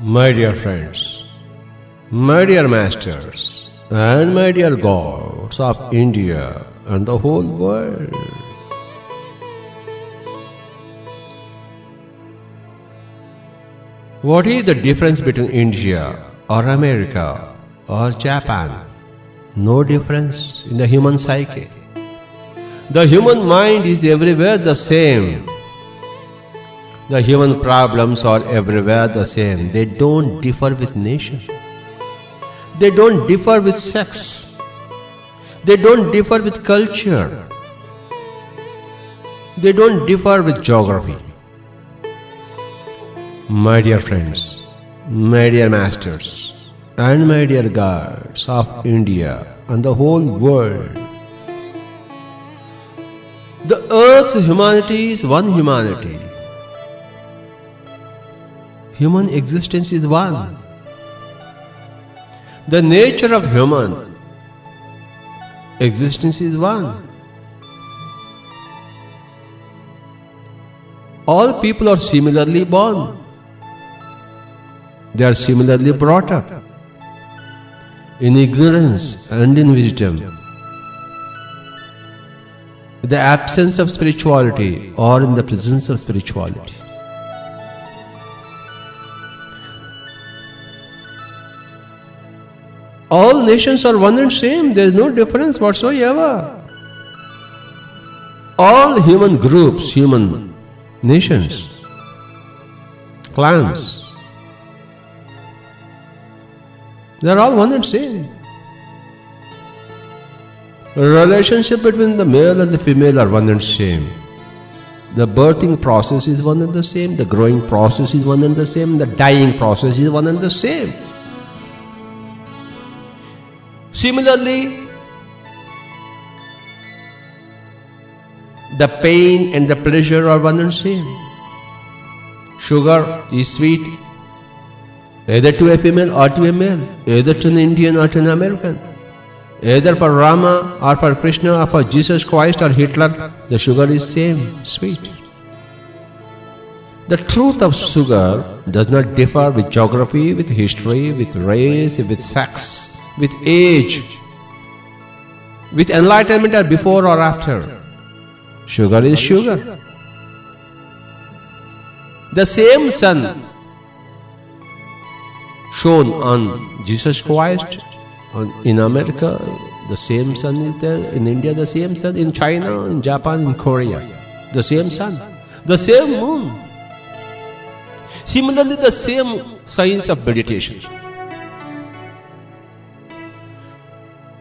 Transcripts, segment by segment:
My dear friends, my dear masters, and my dear gods of India and the whole world. What is the difference between India or America or Japan? No difference in the human psyche. The human mind is everywhere the same. The human problems are everywhere the same. They don't differ with nation. They don't differ with sex. They don't differ with culture. They don't differ with geography. My dear friends, my dear masters, and my dear gods of India and the whole world, the earth's humanity is one humanity. Human existence is one. The nature of human existence is one. All people are similarly born. They are similarly brought up in ignorance and in wisdom. In the absence of spirituality or in the presence of spirituality. All nations are one and same. There is no difference whatsoever. All human groups, human nations, clans, they are all one and same. Relationship between the male and the female are one and same. The birthing process is one and the same. The growing process is one and the same. The dying process is one and the same. Similarly, the pain and the pleasure are one and same. Sugar is sweet either to a female or to a male, either to an Indian or to an American, either for Rama or for Krishna or for Jesus Christ or Hitler, the sugar is same, sweet. The truth of sugar does not differ with geography, with history, with race, with sex, with age, with enlightenment or before or after. Sugar is sugar. The same sun shone on Jesus Christ in America, the same sun is there in India, the same sun in China, in Japan, in Korea, the same sun, the same moon. Similarly, the same science of meditation.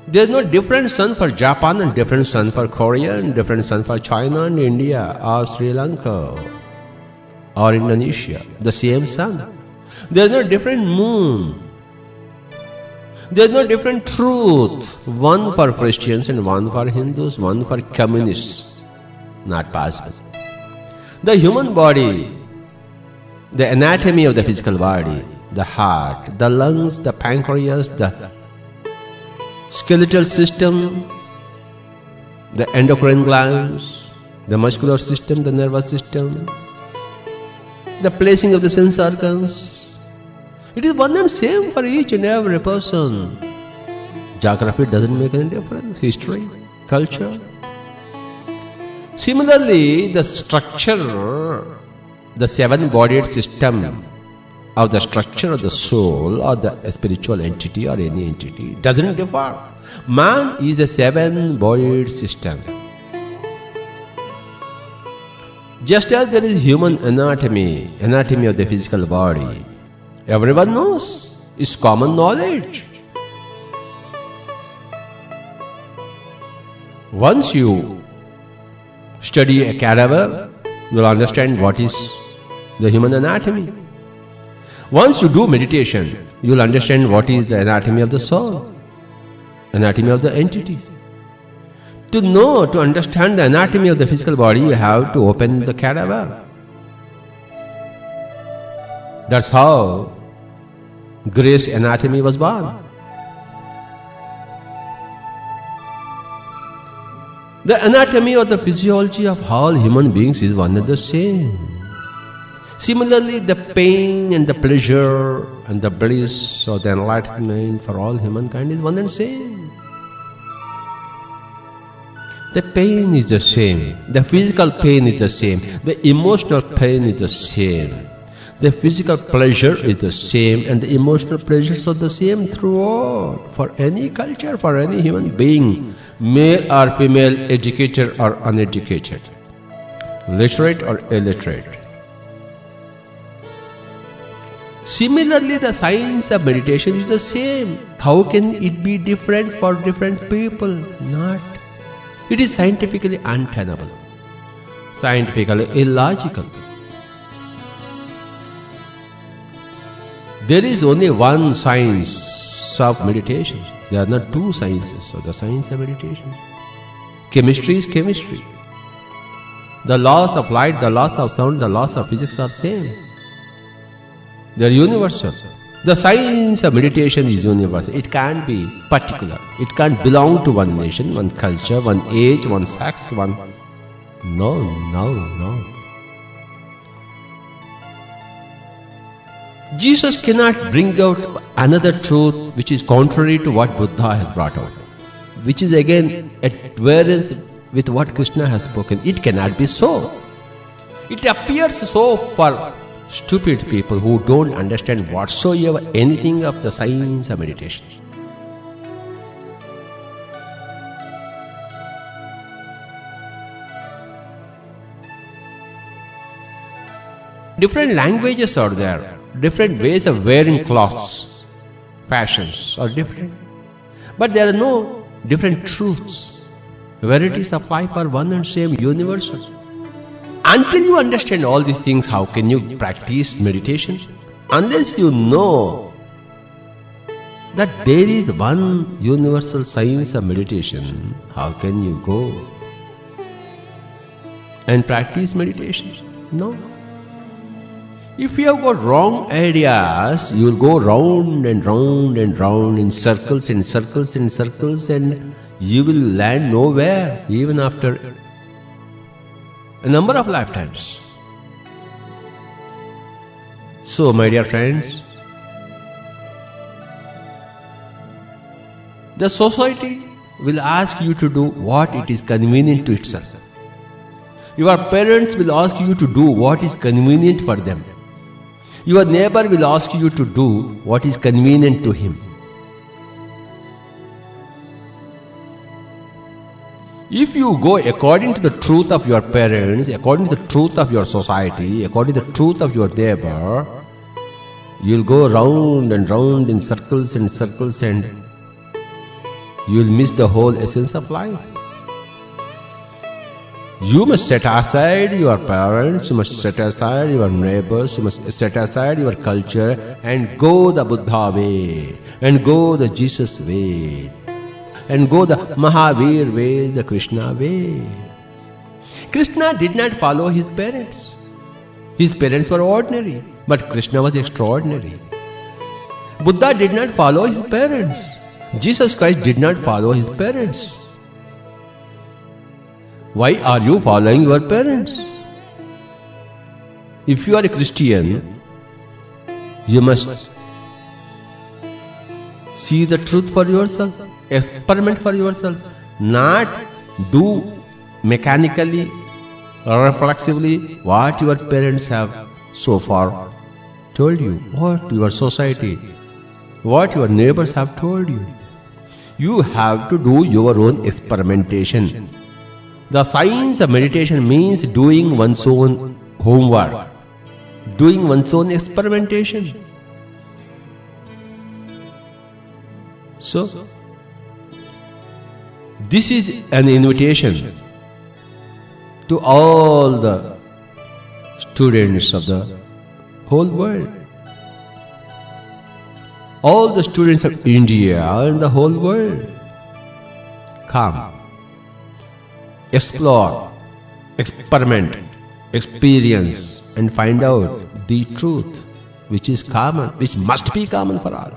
There is no different sun for Japan and different sun for Korea and different sun for China and India or Sri Lanka or Indonesia. The same sun. There is no different moon. There is no different truth. One for Christians and one for Hindus, one for communists. Not possible. The human body, the anatomy of the physical body, the heart, the lungs, the pancreas, the skeletal system, the endocrine glands, the muscular system, the nervous system, the placing of the sense organs. It is one and same for each and every person. Geography doesn't make any difference. History, culture. Similarly, the structure, the seven-bodied system of the structure of the soul or the spiritual entity or any entity doesn't differ. Man is a seven-bodied system. Just as there is human anatomy of the physical body, everyone knows, it's common knowledge. Once you study a cadaver, you'll understand what is the human anatomy. Once you do meditation, you'll understand what is the anatomy of the soul, anatomy of the entity. To know, to understand the anatomy of the physical body, you have to open the cadaver. That's how Gray's Anatomy was born. The anatomy or the physiology of all human beings is one and the same. Similarly, the pain and the pleasure and the bliss or the enlightenment for all humankind is one and same. The pain is the same. The physical pain is the same. The emotional pain is the same. The physical pleasure is the same, and the emotional pleasures are the same throughout, for any culture, for any human being, male or female, educated or uneducated, literate or illiterate. Similarly, the science of meditation is the same. How can it be different for different people? Not. It is scientifically untenable, scientifically illogical. There is only one science of meditation. There are not two sciences of the science of meditation. Chemistry is chemistry. The laws of light, the laws of sound, the laws of physics are same. They are universal. The science of meditation is universal. It can't be particular. It can't belong to one nation, one culture, one age, one sex, one... No. Jesus cannot bring out another truth which is contrary to what Buddha has brought out, which is again at variance with what Krishna has spoken. It cannot be so. It appears so for stupid people who don't understand whatsoever anything of the science of meditation. Different languages are there. Different ways of wearing clothes, fashions are different. But there are no different truths. Verities of life are one and same, universal. Until you understand all these things, how can you practice meditation? Unless you know that there is one universal science of meditation, how can you go and practice meditation? No. If you have got wrong ideas, you will go round and round and round in circles and circles and circles, and you will land nowhere even after a number of lifetimes. So, my dear friends, the society will ask you to do what it is convenient to itself. Your parents will ask you to do what is convenient for them. Your neighbor will ask you to do what is convenient to him. If you go according to the truth of your parents, according to the truth of your society, according to the truth of your neighbor, you will go round and round in circles and circles, and you will miss the whole essence of life. You must set aside your parents, you must set aside your neighbors, you must set aside your culture and go the Buddha way, and go the Jesus way, and go the Mahavir way, the Krishna way. Krishna did not follow his parents. His parents were ordinary, but Krishna was extraordinary. Buddha did not follow his parents. Jesus Christ did not follow his parents. Why are you following your parents? If you are a Christian, you must see the truth for yourself, experiment for yourself, not do mechanically or reflexively what your parents have so far told you, what your society, what your neighbors have told you. You have to do your own experimentation. The science of meditation means doing one's own homework, doing one's own experimentation. So, this is an invitation to all the students of the whole world, all the students of India and the whole world. Come. Explore, experiment, experience, and find out the truth which is common, which must be common for all.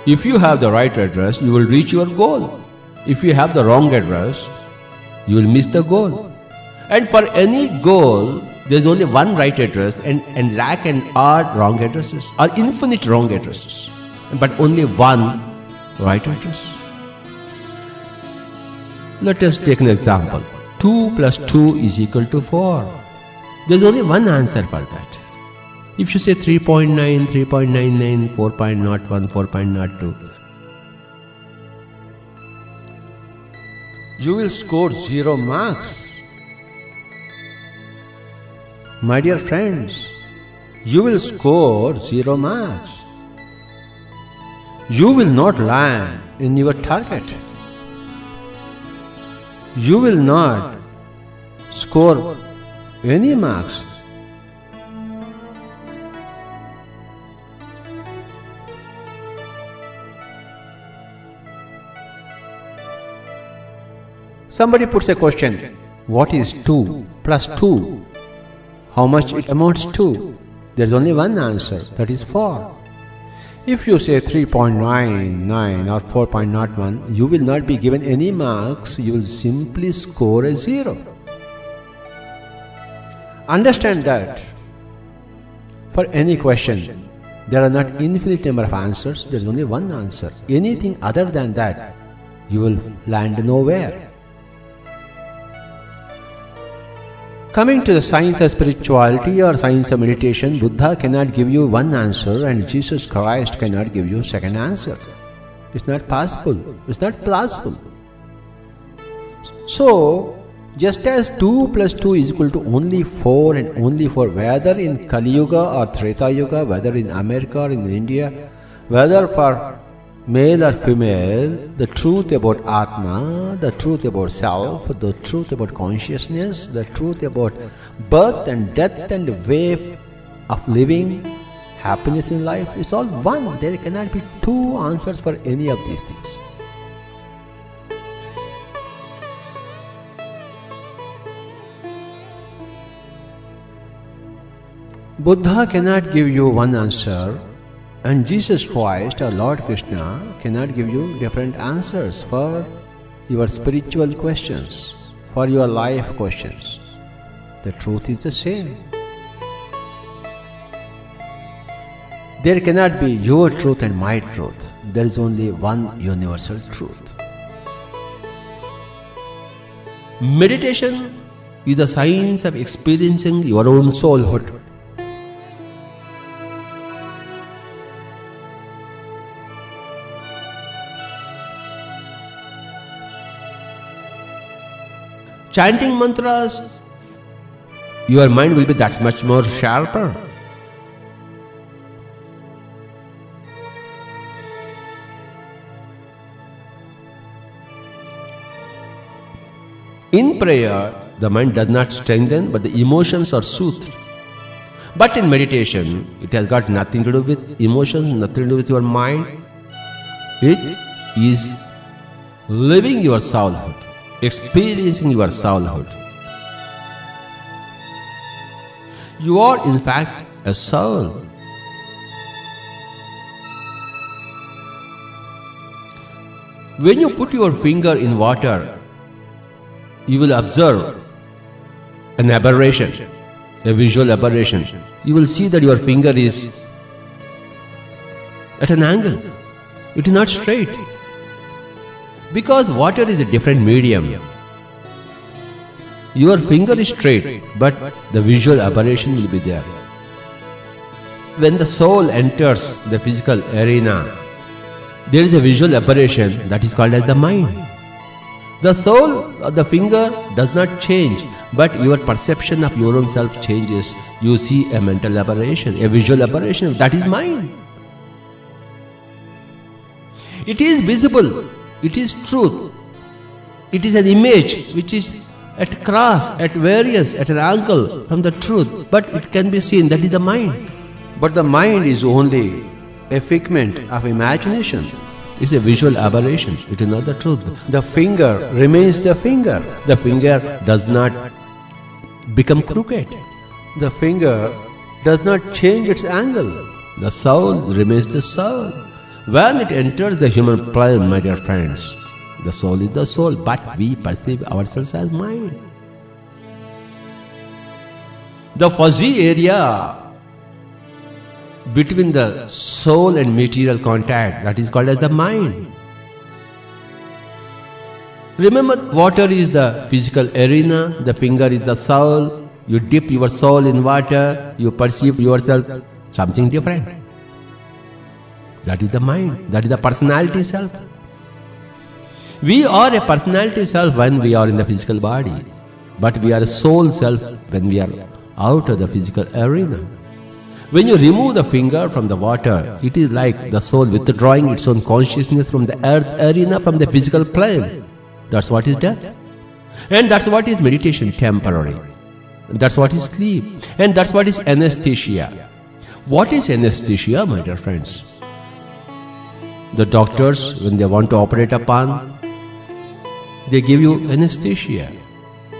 If you have the right address, you will reach your goal. If you have the wrong address, you will miss the goal. And for any goal, there is only one right address and lakh and odd wrong addresses, or infinite wrong addresses, but only one right address. Let us take an example. 2 plus 2 is equal to 4. There is only one answer for that. If you say 3.9, 3.99, 4.01, 4.02, you will score 0 marks. My dear friends, you will score 0 marks. You will not land in your target. You will not score any marks. Somebody puts a question, what is 2 plus 2? How much it amounts to? There is only one answer, that is 4. If you say 3.99 or 4.01, you will not be given any marks, you will simply score a 0. Understand that for any question, there are not infinite number of answers, there is only one answer. Anything other than that, you will land nowhere. Coming to the science of spirituality or science of meditation, Buddha cannot give you one answer and Jesus Christ cannot give you second answer. It's not possible. It's not plausible. So, just as 2 plus 2 is equal to only 4 and only 4, whether in Kali Yuga or Treta Yuga, whether in America or in India, whether for male or female, the truth about Atma, the truth about self, the truth about consciousness, the truth about birth and death and way of living, happiness in life, is all one. There cannot be two answers for any of these things. Buddha cannot give you one answer, and Jesus Christ or Lord Krishna cannot give you different answers for your spiritual questions, for your life questions. The truth is the same. There cannot be your truth and my truth. There is only one universal truth. Meditation is the science of experiencing your own soulhood. Chanting mantras, your mind will be that much more sharper. In prayer, the mind does not strengthen, but the emotions are soothed. But in meditation, it has got nothing to do with emotions, nothing to do with your mind. It is living your soulhood, experiencing your soulhood. You are in fact a soul. When you put your finger in water, you will observe an aberration, a visual aberration. You will see that your finger is at an angle. It is not straight. Because water is a different medium. Your finger is straight, but the visual aberration will be there. When the soul enters the physical arena, there is a visual aberration that is called as the mind. The soul or the finger does not change, but your perception of your own self changes. You see a mental aberration, a visual aberration, that is mind. It is visible, it is truth, it is an image which is at cross, at variance, at an angle from the truth, but it can be seen, that is the mind. But the mind is only a figment of imagination. It's a visual aberration, it is not the truth. The finger remains the finger. The finger does not become crooked. The finger does not change its angle. The soul remains the soul. When it enters the human plane, my dear friends, The soul is the soul, but we perceive ourselves as mind. The fuzzy area between the soul and material contact, that is called as the mind. Remember, water is the physical arena, the finger is the soul. You dip your soul in water, you perceive yourself something different. That is the mind, that is the personality self. We are a personality self when we are in the physical body, but we are a soul self when we are out of the physical arena. When you remove the finger from the water, it is like the soul withdrawing its own consciousness from the earth arena, from the physical plane. That's what is death. And that's what is meditation, temporary. That's what is sleep. And that's what is anesthesia. What is anesthesia, my dear friends? The doctors, when they want to operate upon, they give you anesthesia.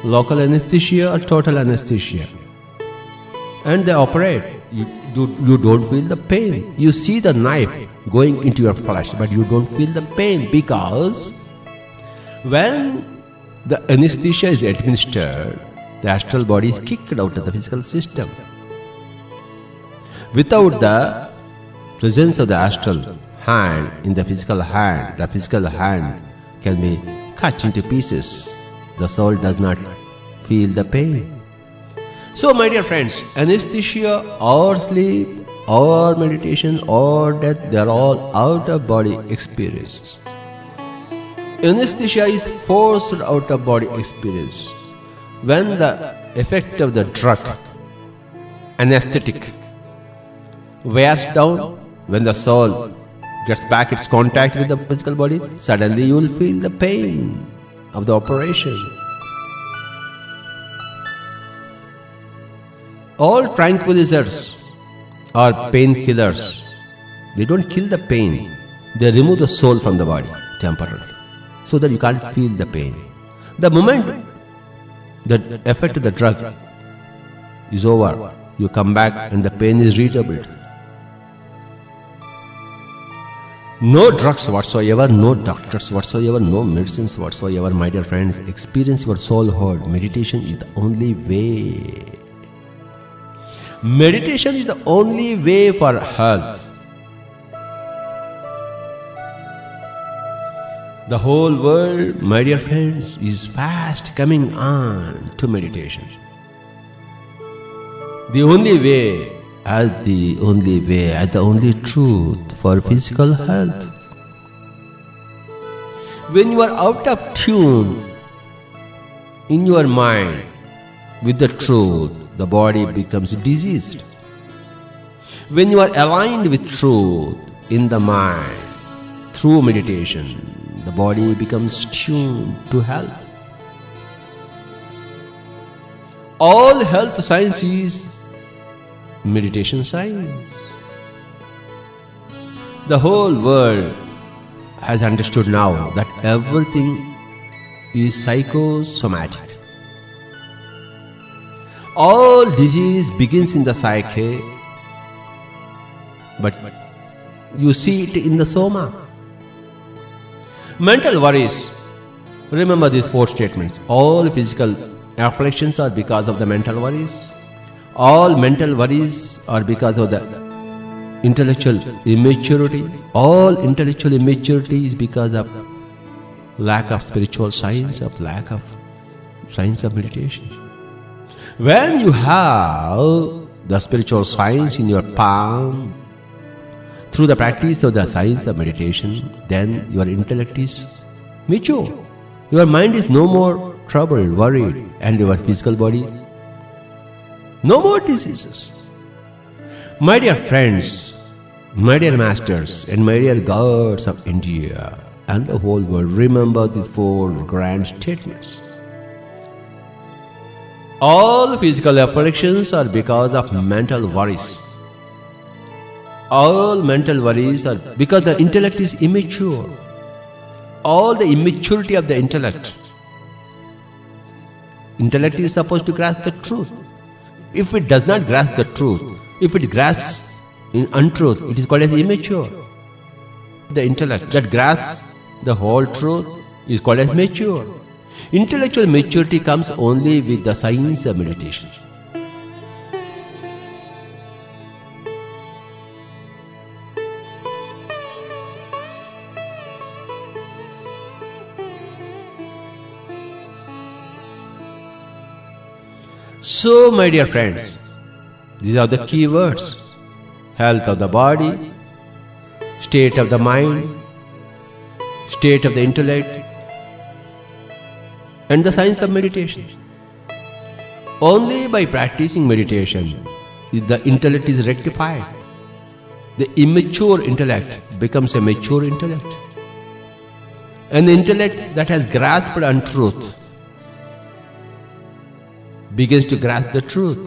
Local anesthesia or total anesthesia. And they operate. You don't feel the pain. You see the knife going into your flesh, but you don't feel the pain, because when the anesthesia is administered, the astral body is kicked out of the physical system. Without the presence of the astral hand in the physical hand can be cut into pieces. The soul does not feel the pain. So, my dear friends, anesthesia or sleep or meditation or death, they are all out-of-body experiences. Anesthesia is forced out-of-body experience. When the effect of the drug, anesthetic, wears down, when the soul gets back its contact with the physical body, suddenly you will feel the pain of the operation. All tranquilizers or painkillers, they don't kill the pain. They remove the soul from the body temporarily, so that you can't feel the pain. The moment the effect of the drug is over, you come back and the pain is redoubled. No drugs whatsoever, no doctors whatsoever, no medicines whatsoever, my dear friends. Experience your soulhood. Meditation is the only way. Meditation is the only way for health. The whole world, my dear friends, is fast coming on to meditation. The only way, as the only truth for physical health. When you are out of tune in your mind with the truth, the body becomes diseased. When you are aligned with truth in the mind through meditation, the body becomes tuned to health. All health science is meditation science. The whole world has understood now that everything is psychosomatic. All disease begins in the psyche, but you see it in the soma. Mental worries. Remember these 4 statements. All physical afflictions are because of the mental worries. All mental worries are because of the intellectual immaturity. All intellectual immaturity is because of lack of spiritual science, of lack of science of meditation. When you have the spiritual science in your palm, through the practice of the science of meditation, then your intellect is mature. Your mind is no more troubled, worried, and your physical body, no more diseases. My dear friends, my dear masters, and my dear gods of India and the whole world, remember these 4 grand statements. All physical afflictions are because of mental worries. All mental worries are because the intellect is immature. All the immaturity of the intellect. Intellect is supposed to grasp the truth. If it does not grasp the truth, if it grasps in untruth, it is called as immature. The intellect that grasps the whole truth is called as mature. Intellectual maturity comes only with the science of meditation. So, my dear friends, these are the key words: health of the body, state of the mind, state of the intellect, and the science of meditation. Only by practicing meditation is the intellect is rectified. The immature intellect becomes a mature intellect. And the intellect that has grasped untruth begins to grasp the truth.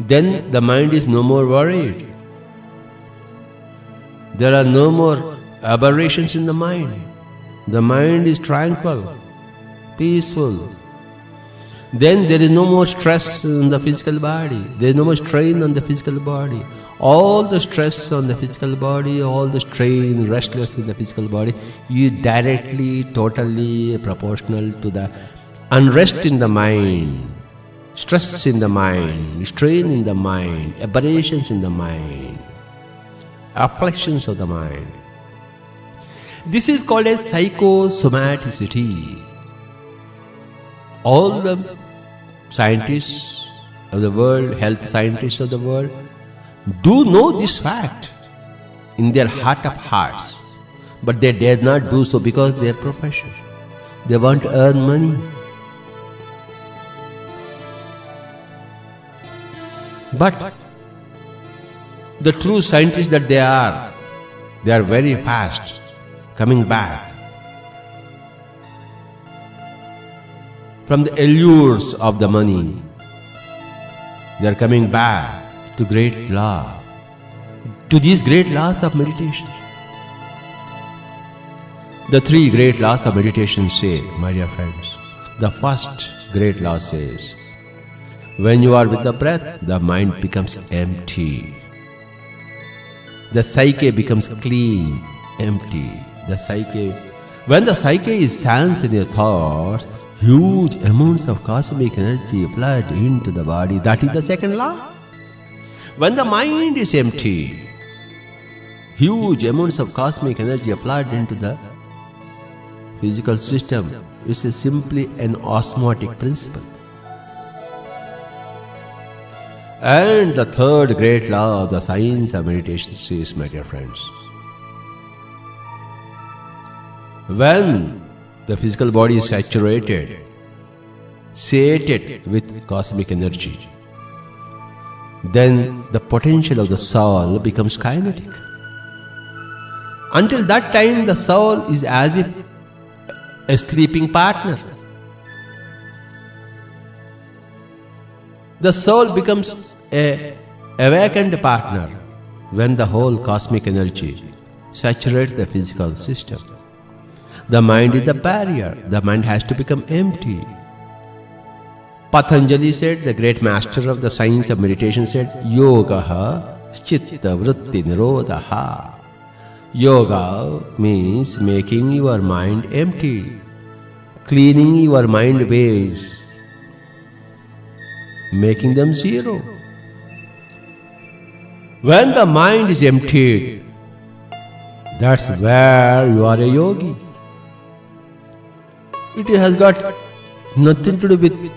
Then the mind is no more worried. There are no more aberrations in the mind. The mind is tranquil, peaceful. Then there is no more stress in the physical body. There is no more strain on the physical body. All the stress on the physical body, all the strain, restlessness in the physical body is directly, totally proportional to the unrest in the mind, stress in the mind, strain in the mind, aberrations in the mind, afflictions of the mind. This is called as psychosomaticity. All the scientists of the world, health scientists of the world, do know this fact in their heart of hearts, but they dare not do so because they are profession. They want to earn money. But the true scientists that they are very fast coming back from the allures of the money. They are coming back to great law, to these great laws of meditation. The three great laws of meditation say, my dear friends, the first great law says, when you are with the breath, the mind becomes empty. The psyche becomes clean, empty. When the psyche stands in your thoughts, huge amounts of cosmic energy flood into the body. That is the second law. When the mind is empty, huge amounts of cosmic energy flood into the physical system. It is simply an osmotic principle. And the third great law of the science of meditation says, my dear friends, when the physical body is saturated, sated with cosmic energy, then the potential of the soul becomes kinetic. Until that time, the soul is as if a sleeping partner. The soul becomes a awakened partner when the whole cosmic energy saturates the physical system. The mind is the barrier. The mind has to become empty. Patanjali said, the great master of the science of meditation said, Yogaha chitta vritti nirodha. Yoga means making your mind empty, cleaning your mind waves, making them zero. When the mind is emptied, that's where you are a yogi. It has got nothing to do with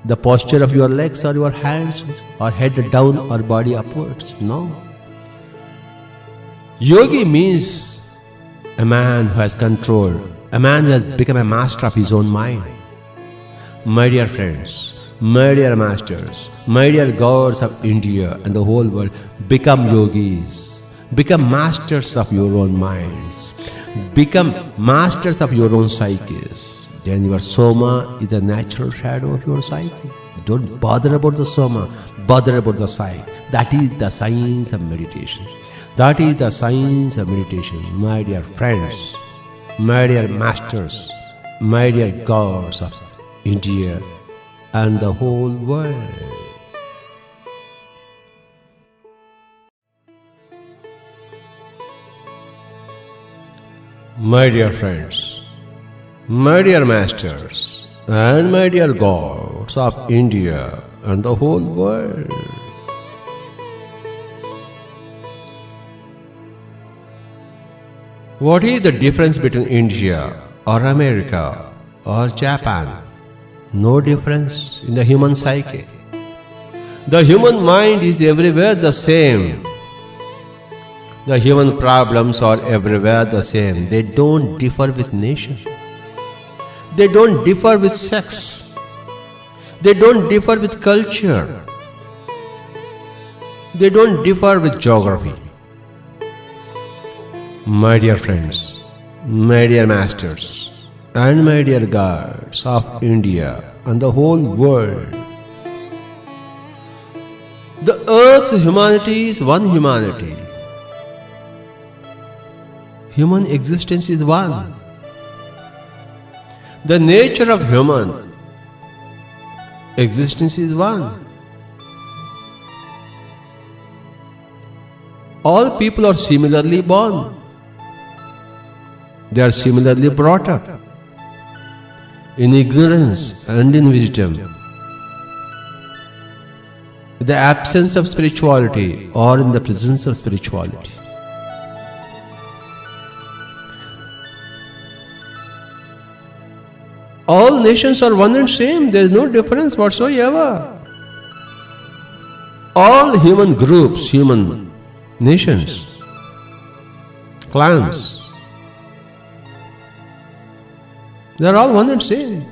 the posture of your legs or your hands or head down or body upwards. No. Yogi means a man who has control, a man who has become a master of his own mind. My dear friends, my dear masters, my dear gods of India and the whole world, become yogis, become masters of your own minds, become masters of your own psyches. Then your soma is the natural shadow of your psyche. Don't bother about the soma, bother about the psyche. That is the science of meditation. That is the science of meditation, my dear friends, my dear masters, my dear gods of India and the whole world. My dear friends, My dear masters and my dear gods of India and the whole world, what is the difference between India or America or Japan? No difference in the human psyche. The human mind is everywhere the same. The human problems are everywhere the same. They don't differ with nation. They don't differ with sex. They don't differ with culture. They don't differ with geography. My dear friends, my dear masters, and my dear gods of India and the whole world, the earth's humanity is one humanity. Human existence is one. The nature of human existence is one. All people are similarly born. They are similarly brought up in ignorance and in wisdom. The absence of spirituality or in the presence of spirituality. All nations are one and same. There is no difference whatsoever. All human groups, human nations, clans, they are all one and same.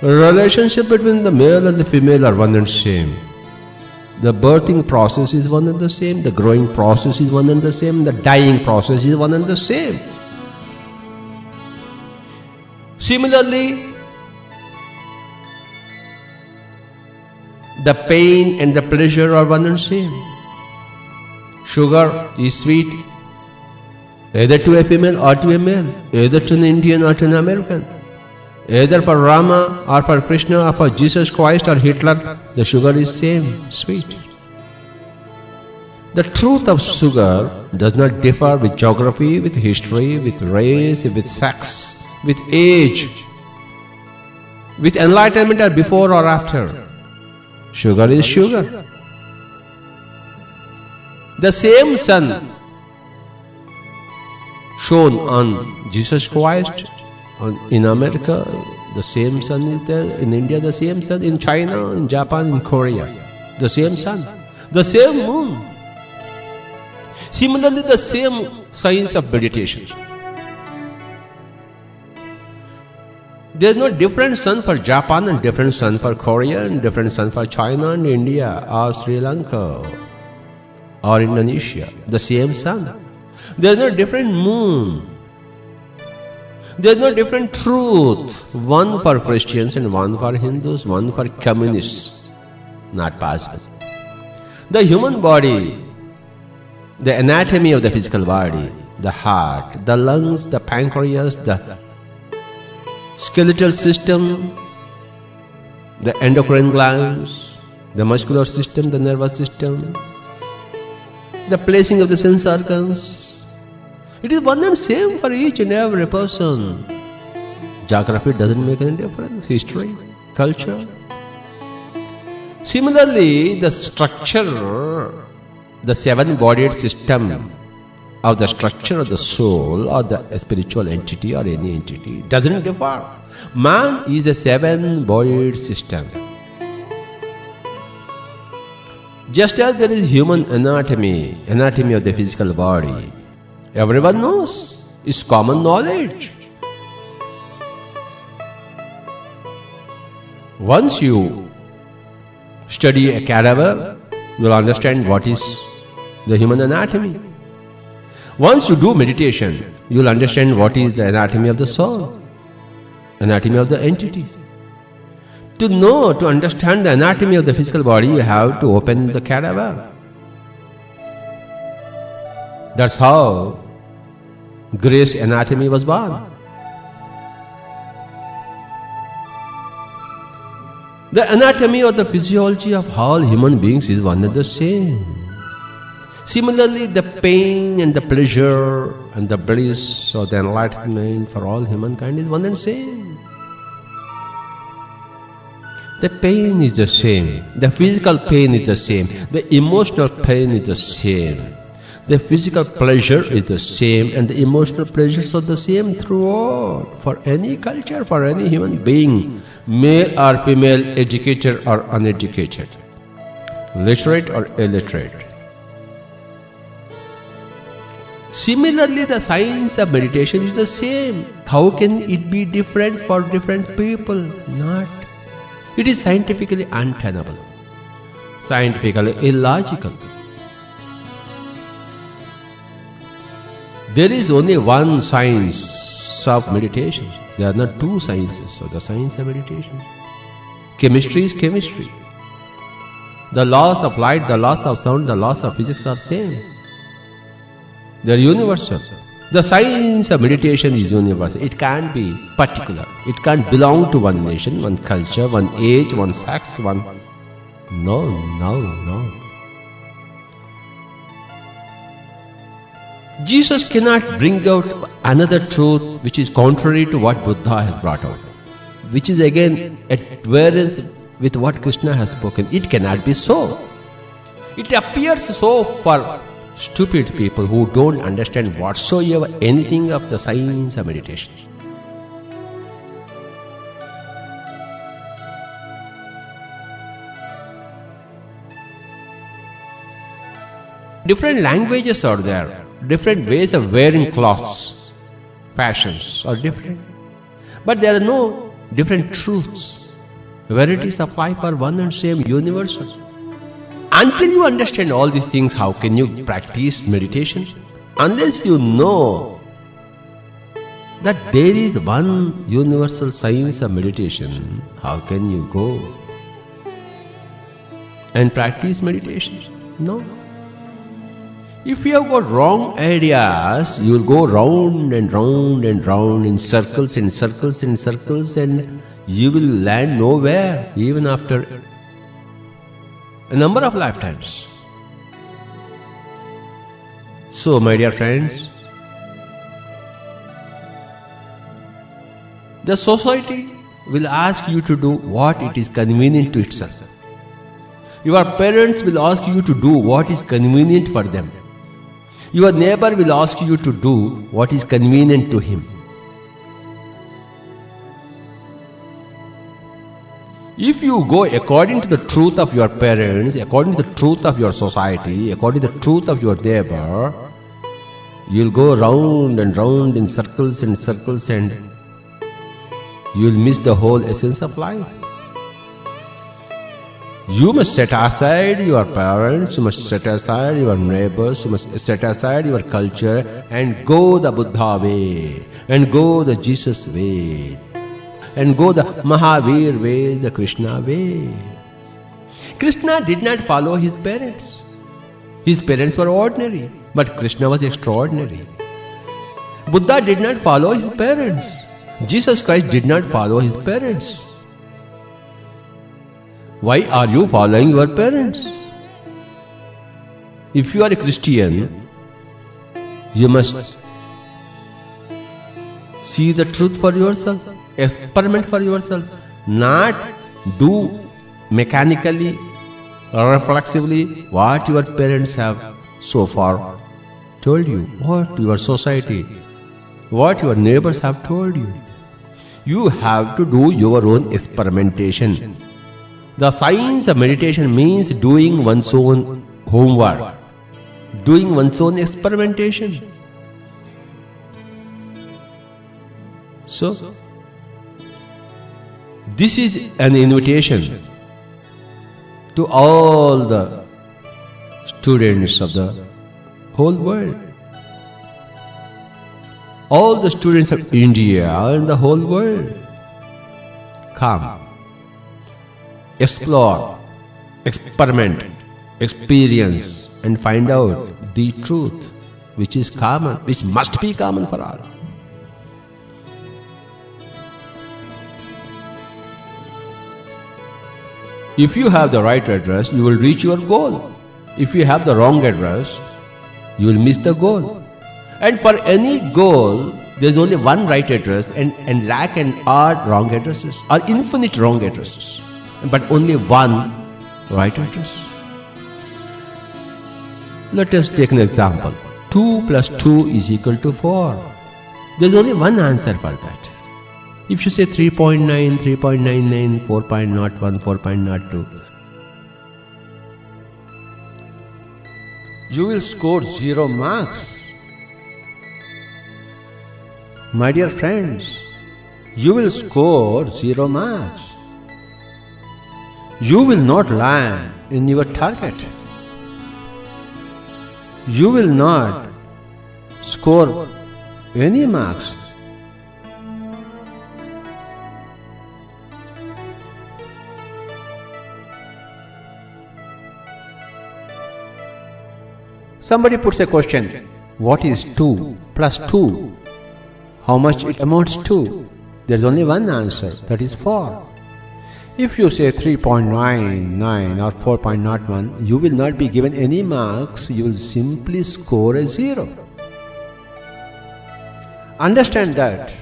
The relationship between the male and the female are one and same. The birthing process is one and the same. The growing process is one and the same. The dying process is one and the same. Similarly, the pain and the pleasure are one and same. Sugar is sweet either to a female or to a male, either to an Indian or to an American, either for Rama or for Krishna or for Jesus Christ or Hitler. The sugar is same, sweet. The truth of sugar does not differ with geography, with history, with race, with sex, with age, with enlightenment or before or after. Sugar is sugar. The same sun shone on Jesus Christ in America, the same sun is there in India, the same sun in China, in Japan, in Korea, the same sun, the same moon. Similarly, the same science of meditation. There is no different sun for Japan and different sun for Korea and different sun for China and India or Sri Lanka or Indonesia. The same sun. There is no different moon. There is no different truth. One for Christians and one for Hindus, one for communists. Not possible. The human body, the anatomy of the physical body, the heart, the lungs, the pancreas, the skeletal system, the endocrine glands, the muscular system, the nervous system, the placing of the sense organs. It is one and same for each and every person. Geography doesn't make any difference. History, culture. Similarly, the structure, the seven-bodied system of the structure of the soul or the spiritual entity or any entity doesn't differ. Man is a seven-bodied system. Just as there is human anatomy of the physical body, everyone knows, it's common knowledge. Once you study a cadaver, you'll understand what is the human anatomy. Once you do meditation, you'll understand what is the anatomy of the soul, anatomy of the entity. To know, to understand the anatomy of the physical body, you have to open the cadaver. That's how Grace Anatomy was born. The anatomy or the physiology of all human beings is one and the same. Similarly, the pain and the pleasure and the bliss or the enlightenment for all humankind is one and same. The pain is the same, the physical pain is the same, the emotional pain is the same. The physical pleasure is the same and the emotional pleasures are the same throughout, for any culture, for any human being, male or female, educated or uneducated, literate or illiterate. Similarly, the science of meditation is the same. How can it be different for different people? Not. It is scientifically untenable, scientifically illogical. There is only one science of meditation. There are not two sciences of the science of meditation. Chemistry is chemistry. The laws of light, the laws of sound, the laws of physics are same. They are universal. The science of meditation is universal. It can't be particular. It can't belong to one nation, one culture, one age, one sex, one... No. Jesus cannot bring out another truth which is contrary to what Buddha has brought out, which is again at variance with what Krishna has spoken. It cannot be so. It appears so for stupid people who don't understand whatsoever anything of the science of meditation. Different languages are there. Different ways of wearing clothes, fashions are different. But there are no different truths. Verities of life are one and same, universal. Until you understand all these things, how can you practice meditation? Unless you know that there is one universal science of meditation, how can you go and practice meditation? No. If you have got wrong ideas, you will go round and round and round in circles and circles and circles, and you will land nowhere even after a number of lifetimes. So, my dear friends, the society will ask you to do what it is convenient to itself. Your parents will ask you to do what is convenient for them. Your neighbor will ask you to do what is convenient to him. If you go according to the truth of your parents, according to the truth of your society, according to the truth of your neighbor, you will go round and round in circles and circles, and you will miss the whole essence of life. You must set aside your parents, you must set aside your neighbors, you must set aside your culture and go the Buddha way, and go the Jesus way, and go the Mahavir way, the Krishna way. Krishna did not follow his parents. His parents were ordinary, but Krishna was extraordinary. Buddha did not follow his parents. Jesus Christ did not follow his parents. Why are you following your parents? If you are a Christian, you must see the truth for yourself, experiment for yourself, not do mechanically or reflexively what your parents have so far told you, what your society, what your neighbors have told you. You have to do your own experimentation. The science of meditation means doing one's own homework, doing one's own experimentation. So, this is an invitation to all the students of the whole world, all the students of India and the whole world. Come. Explore, experiment, experience, and find out the truth which is common, which must be common for all. If you have the right address, you will reach your goal. If you have the wrong address, you will miss the goal. And for any goal, there is only one right address and lakh and odd wrong addresses, or infinite wrong addresses, but only one right address. Let us take an example. 2 plus 2 is equal to 4. There is only one answer for that. If you say 3.9, 3.99, 4.01, 4.02, you will score 0 marks. My dear friends, you will score 0 marks. You will not land in your target. You will not score any marks. Somebody puts a question, what is 2 plus 2? How much it amounts to? There is only one answer, that is 4. If you say 3.99 or 4.01, you will not be given any marks, you will simply score a 0. Understand that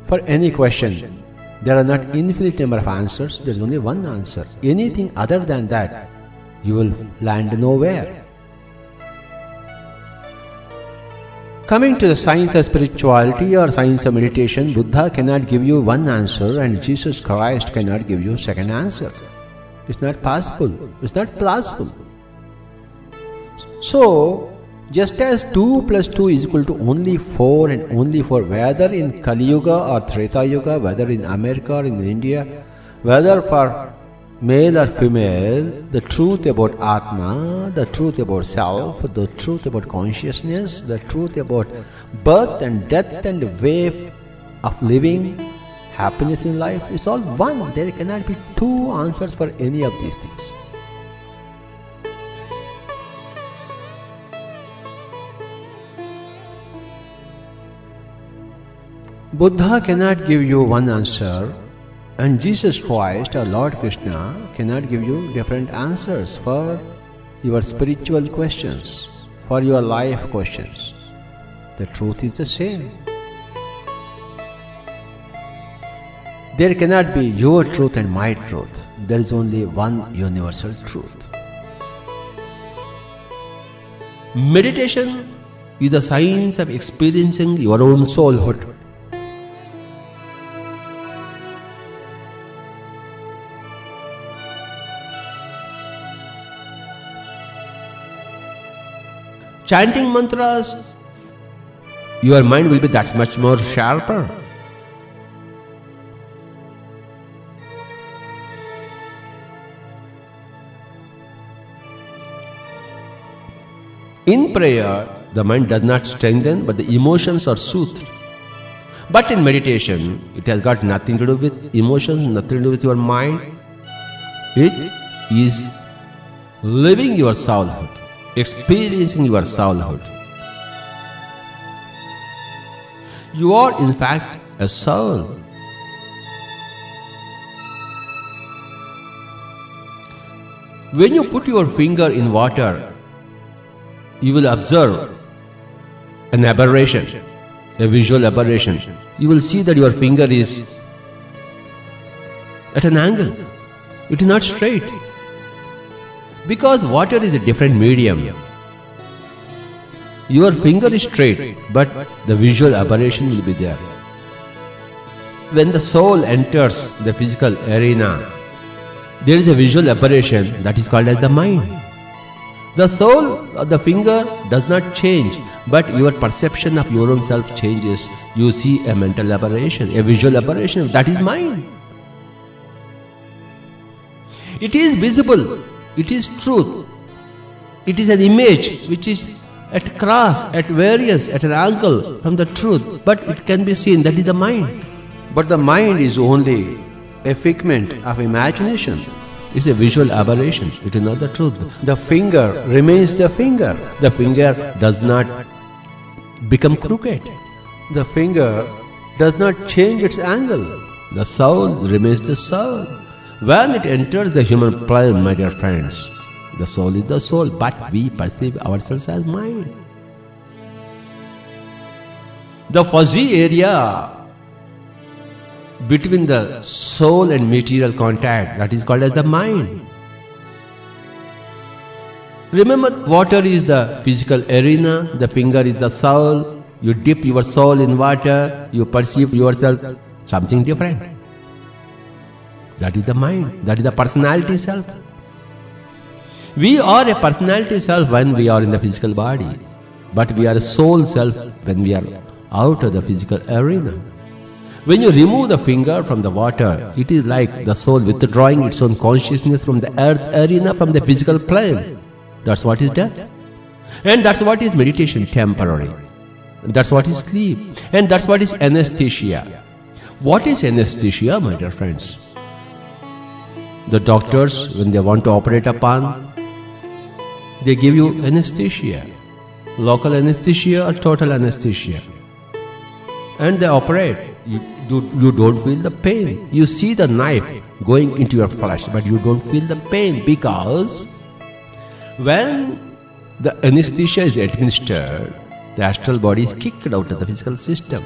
for any question, there are not infinite number of answers, there is only one answer. Anything other than that, you will land nowhere. Coming to the science of spirituality or science of meditation, Buddha cannot give you one answer and Jesus Christ cannot give you second answer. It's not possible. It's not plausible. So, just as 2 plus 2 is equal to only 4 and only 4, whether in Kali Yuga or Treta Yuga, whether in America or in India, whether for male or female, the truth about Atma, the truth about self, the truth about consciousness, the truth about birth and death and way of living, happiness in life, is all one. There cannot be two answers for any of these things. Buddha cannot give you one answer, and Jesus Christ or Lord Krishna cannot give you different answers for your spiritual questions, for your life questions. The truth is the same. There cannot be your truth and my truth. There is only one universal truth. Meditation is the science of experiencing your own soulhood. Chanting mantras, your mind will be that much more sharper. In prayer, the mind does not strengthen, but the emotions are soothed. But in meditation, it has got nothing to do with emotions, nothing to do with your mind. It is living your soulhood, experiencing your soulhood. You are in fact a soul. When you put your finger in water, you will observe an aberration, a visual aberration. You will see that your finger is at an angle. It is not straight. Because water is a different medium. Your finger is straight, but the visual aberration will be there. When the soul enters the physical arena, there is a visual aberration that is called as the mind. The soul of the finger does not change, but your perception of your own self changes. You see a mental aberration, a visual aberration, that is mind. It is visible. It is truth. It is an image which is at cross, at variance, at an angle from the truth. But it can be seen, that is the mind. But the mind is only a figment of imagination. It is a visual aberration. It is not the truth. The finger remains the finger. The finger does not become crooked. The finger does not change its angle. The soul remains the soul. When it enters the human plane, my dear friends, The soul is the soul, but we perceive ourselves as mind. The fuzzy area between the soul and material contact, that is called as the mind. Remember, water is the physical arena, the finger is the soul. You dip your soul in water, you perceive yourself something different. That is the mind, that is the personality self. We are a personality self when we are in the physical body, but we are a soul self when we are out of the physical arena. When you remove the finger from the water, it is like the soul withdrawing its own consciousness from the earth arena, from the physical plane. That's what is death. And that's what is meditation, temporary. That's what is sleep. And that's what is anesthesia. What is anesthesia, my dear friends? The doctors, when they want to operate upon, they give you anesthesia. Local anesthesia or total anesthesia. And they operate. You don't feel the pain. You see the knife going into your flesh, but you don't feel the pain, because when the anesthesia is administered, the astral body is kicked out of the physical system.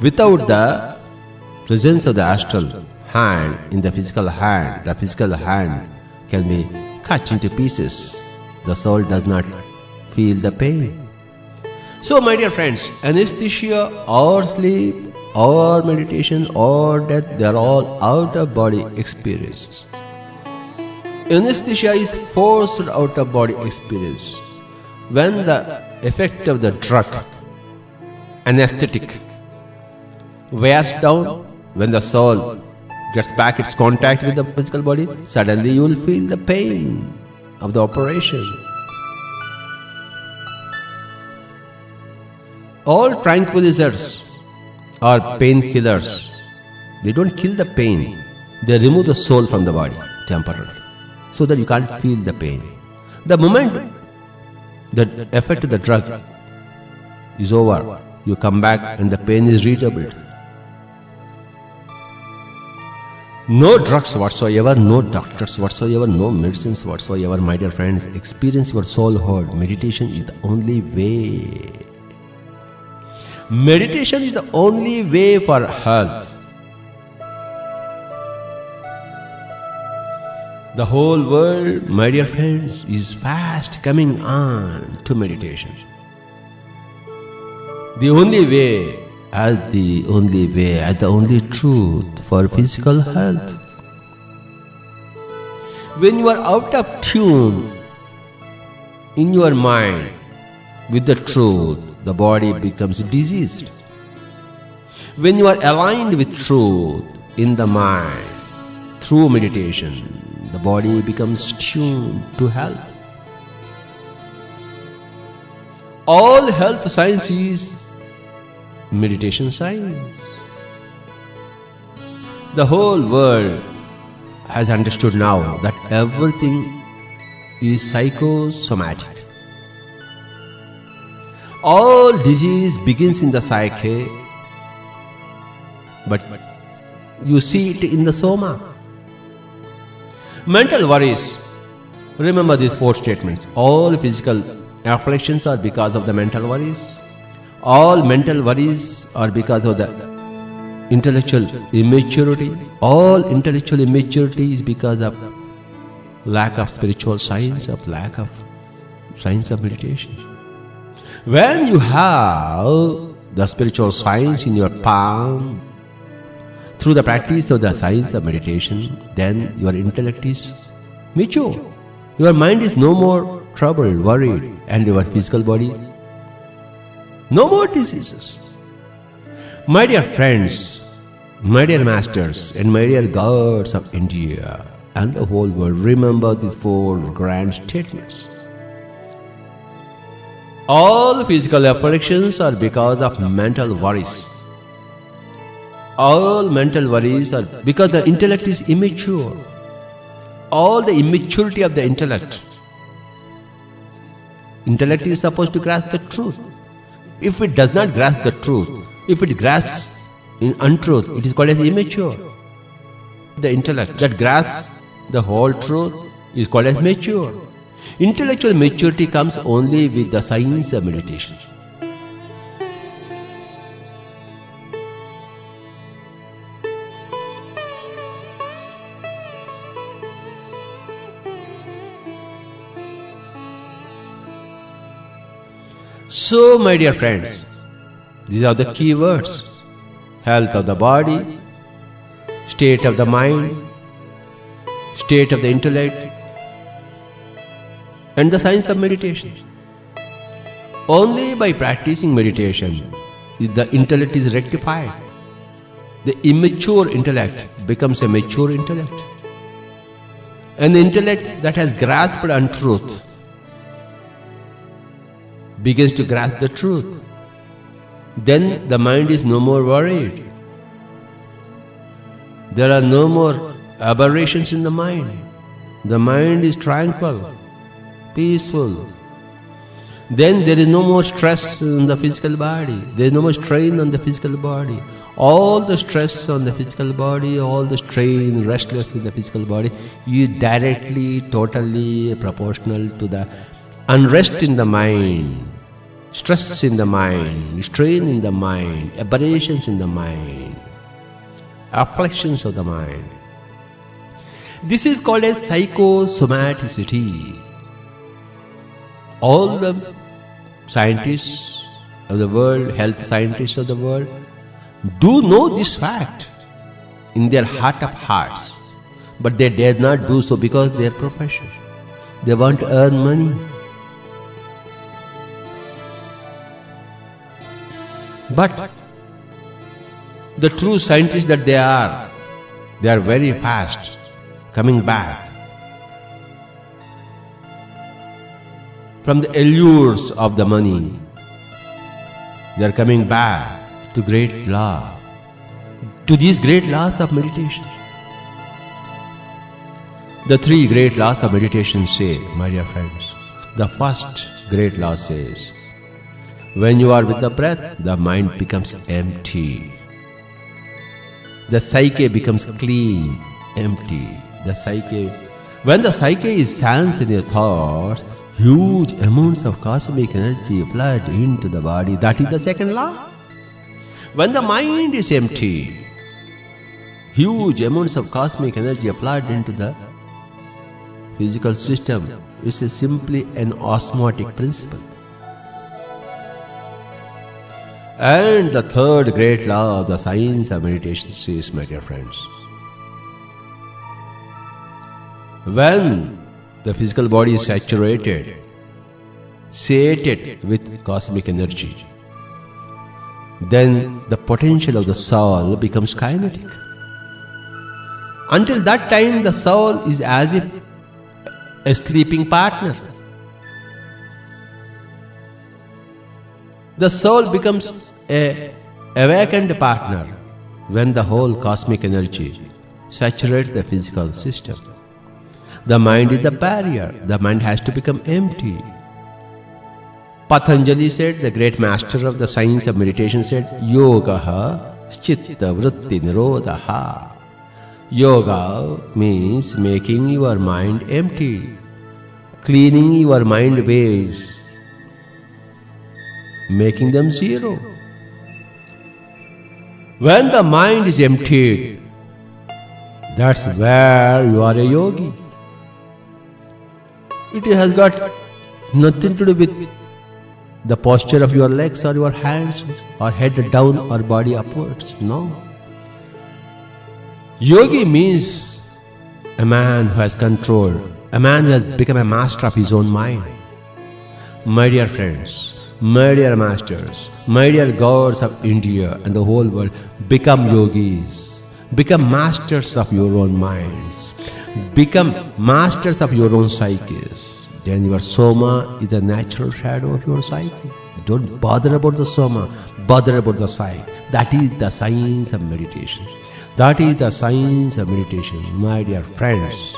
Without the presence of the astral hand in the physical hand can be cut into pieces. The soul does not feel the pain. So, my dear friends, anesthesia or sleep or meditation or death, they are all out-of-body experiences. Anesthesia is forced out-of-body experience. When the effect of the drug, anesthetic, wears down, when the soul gets back its contact with the physical body, suddenly you will feel the pain of the operation. All tranquilizers or painkillers, they don't kill the pain, they remove the soul from the body temporarily, so that you can't feel the pain. The moment the effect of the drug is over, you come back and the pain is redoubled. No drugs whatsoever, no doctors whatsoever, no medicines whatsoever, my dear friends. Experience your soulhood. Meditation is the only way. Meditation is the only way for health. The whole world, my dear friends, is fast coming on to meditation. The only way, as the only truth for physical health. When you are out of tune in your mind with the truth, the body becomes diseased. When you are aligned with truth in the mind through meditation, the body becomes tuned to health. All health science is meditation science. The whole world has understood now that everything is psychosomatic. All disease begins in the psyche, but you see it in the soma. Mental worries. Remember these 4 statements. All physical afflictions are because of the mental worries. All mental worries are because of the intellectual immaturity. All intellectual immaturity is because of lack of spiritual science, of lack of science of meditation. When you have the spiritual science in your palm, through the practice of the science of meditation, then your intellect is mature. Your mind is no more troubled, worried, and your physical body, no more diseases. My dear friends, my dear masters, and my dear gods of India and the whole world, remember these 4 grand statements. All physical afflictions are because of mental worries. All mental worries are because the intellect is immature. All the immaturity of the intellect. Intellect is supposed to grasp the truth. If it does not grasp the truth, if it grasps in untruth, it is called as immature. The intellect that grasps the whole truth is called as mature. Intellectual maturity comes only with the science of meditation. So, my dear friends, these are the key words: health of the body, state of the mind, state of the intellect, and the science of meditation. Only by practicing meditation the intellect is rectified. The immature intellect becomes a mature intellect. And the intellect that has grasped untruth begins to grasp the truth. Then the mind is no more worried. There are no more aberrations in the mind. The mind is tranquil, peaceful. Then there is no more stress in the physical body. There is no more strain on the physical body. All the stress on the physical body, all the strain, restlessness in the physical body is directly, totally proportional to the unrest in the mind, stress in the mind, strain in the mind, aberrations in the mind, afflictions of the mind. This is called as psychosomaticity. All the scientists of the world, health scientists of the world, do know this fact in their heart of hearts, but they dare not do so because their profession. They want to earn money. But the true scientists that they are very fast coming back from the allures of the money. They are coming back to great law, to these great laws of meditation. The three great laws of meditation say, my dear friends, the first great law says, when you are with the breath, the mind becomes empty. The psyche becomes clean, empty. When the psyche stands in your thoughts, huge amounts of cosmic energy applied into the body. That is the second law. When the mind is empty, huge amounts of cosmic energy applied into the physical system. It's simply an osmotic principle. And the third great law of the science of meditation says, my dear friends, when the physical body is saturated, sated with cosmic energy, then the potential of the soul becomes kinetic. Until that time, the soul is as if a sleeping partner. The soul becomes a awakened partner when the whole cosmic energy saturates the physical system. The mind is the barrier. The mind has to become empty. Patanjali said, the great master of the science of meditation said, Yogaha chitta vritti nirodha. Yoga means making your mind empty, cleaning your mind waves, making them zero. When the mind is emptied, that's where you are a yogi. It has got nothing to do with the posture of your legs or your hands or head down or body upwards. No. Yogi means a man who has control, a man who has become a master of his own mind. My dear friends, my dear masters, my dear gods of India and the whole world, become yogis, become masters of your own minds, become masters of your own psyches. Then your soma is the natural shadow of your psyche. Don't bother about the soma, bother about the psyche. That is the science of meditation. That is the science of meditation, my dear friends,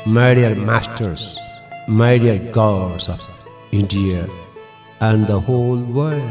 my dear masters, my dear gods of India and the whole world.